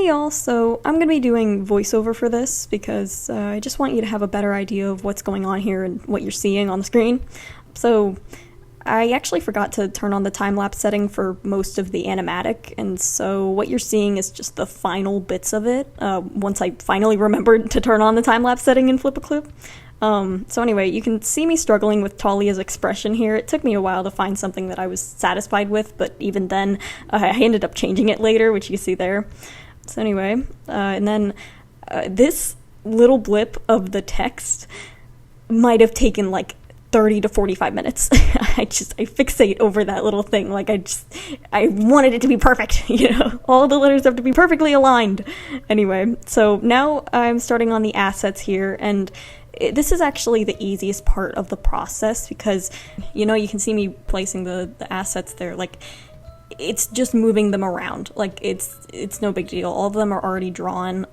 Hey y'all, so I'm going to be doing voiceover for this because I just want you to have a better idea of what's going on here and what you're seeing on the screen. So I actually forgot to turn on the time-lapse setting for most of the animatic, and so what you're seeing is just the final bits of it, once I finally remembered to turn on the time-lapse setting in FlipaClip. So anyway, you can see me struggling with Talia's expression here. It took me a while to find something that I was satisfied with, but even then, I ended up changing it later, which you see there. So anyway, and then this little blip of the text might have taken like 30 to 45 minutes. I fixate over that little thing. Like I wanted it to be perfect, you know? All the letters have to be perfectly aligned. Anyway, so now I'm starting on the assets here, and this is actually the easiest part of the process because, you know, you can see me placing the assets there. Like, it's just moving them around. Like, it's no big deal. All of them are already drawn.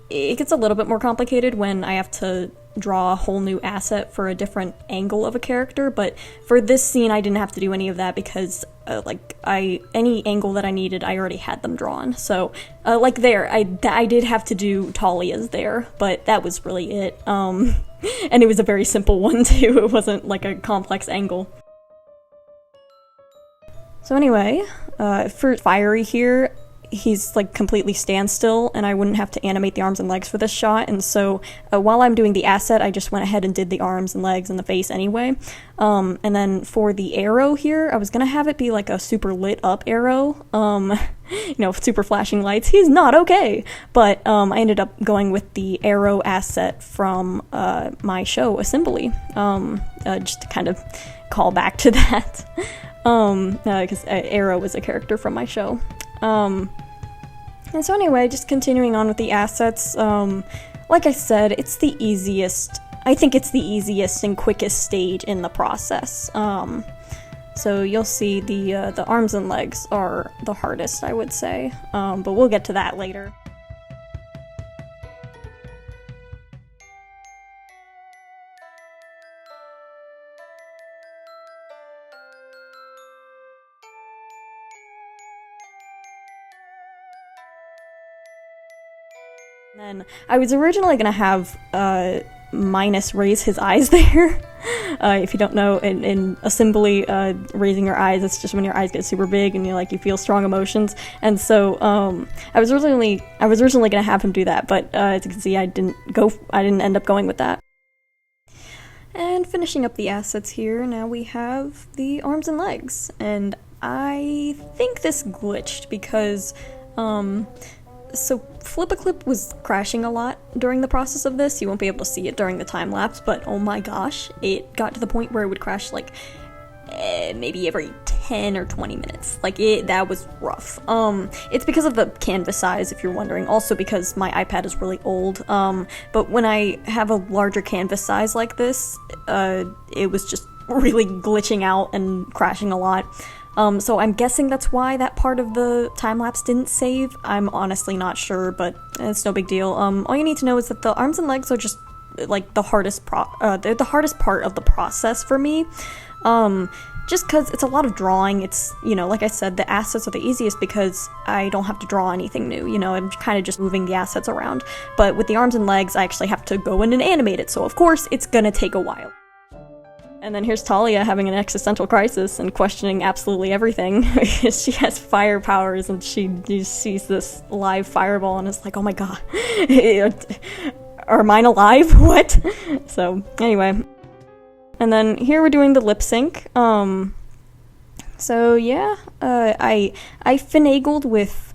It gets a little bit more complicated when I have to draw a whole new asset for a different angle of a character, but for this scene I didn't have to do any of that because any angle that I needed, I already had them drawn. So like there, I did have to do Talia's there, but that was really it. And it was a very simple one too. It wasn't like a complex angle. So anyway, for Fiery here, he's like completely standstill, and I wouldn't have to animate the arms and legs for this shot, and so while I'm doing the asset, I just went ahead and did the arms and legs and the face anyway. And then for the arrow here, I was gonna have it be like a super lit up arrow, you know, super flashing lights. He's not okay! But I ended up going with the arrow asset from my show, Assembly, just to kind of call back to that. Because Arrow was a character from my show. And so anyway, just continuing on with the assets, like I said, it's the easiest, I think it's the easiest and quickest stage in the process. So you'll see the arms and legs are the hardest, I would say, but we'll get to that later. And then I was originally going to have Minus raise his eyes there. If you don't know, in Assembly, raising your eyes, it's just when your eyes get super big and you feel strong emotions. And so I was originally going to have him do that, but as you can see, I didn't end up going with that. And finishing up the assets here, now we have the arms and legs. And I think this glitched because so FlipaClip was crashing a lot during the process of this. You won't be able to see it during the time lapse, but oh my gosh, it got to the point where it would crash like maybe every 10 or 20 minutes. That was rough. It's because of the canvas size, if you're wondering. Also because my iPad is really old. But when I have a larger canvas size like this, it was just really glitching out and crashing a lot. So I'm guessing that's why that part of the time-lapse didn't save. I'm honestly not sure, but it's no big deal. All you need to know is that the arms and legs are just, like, the hardest they're the hardest part of the process for me. Just because it's a lot of drawing. It's, like I said, the assets are the easiest because I don't have to draw anything new, I'm kind of just moving the assets around. But with the arms and legs, I actually have to go in and animate it, so of course it's gonna take a while. And then here's Talia having an existential crisis and questioning absolutely everything. She has fire powers and she sees this live fireball and is like, oh my god, are mine alive? What? So, anyway. And then here we're doing the lip sync. So yeah, I finagled with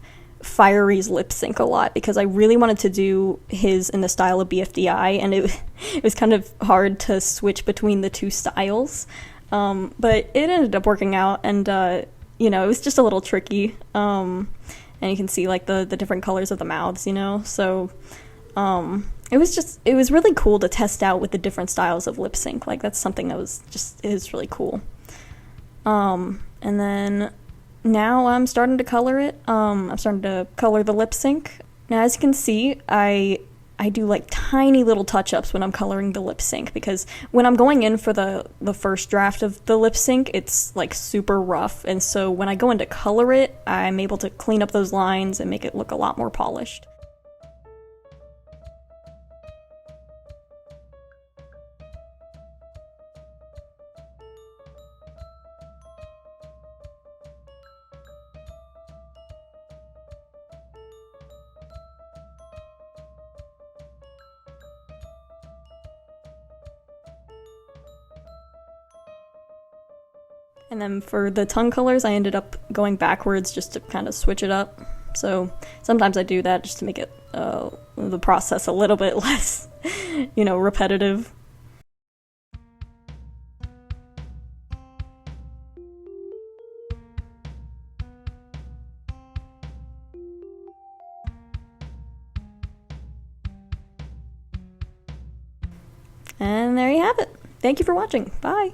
Fiery's lip sync a lot because I really wanted to do his in the style of BFDI, and it was kind of hard to switch between the two styles, but it ended up working out, and it was just a little tricky, and you can see the different colors of the mouths, so it was really cool to test out with the different styles of lip sync. That's something that is really cool. And then now I'm starting to color it. I'm starting to color the lip sync. Now, as you can see, I I do like tiny little touch-ups when I'm coloring the lip sync, because when I'm going in for the first draft of the lip sync, it's like super rough, and so when I go in to color it, I'm able to clean up those lines and make it look a lot more polished. And then for the tongue colors, I ended up going backwards just to kind of switch it up. So sometimes I do that just to make it the process a little bit less, repetitive. And there you have it. Thank you for watching. Bye.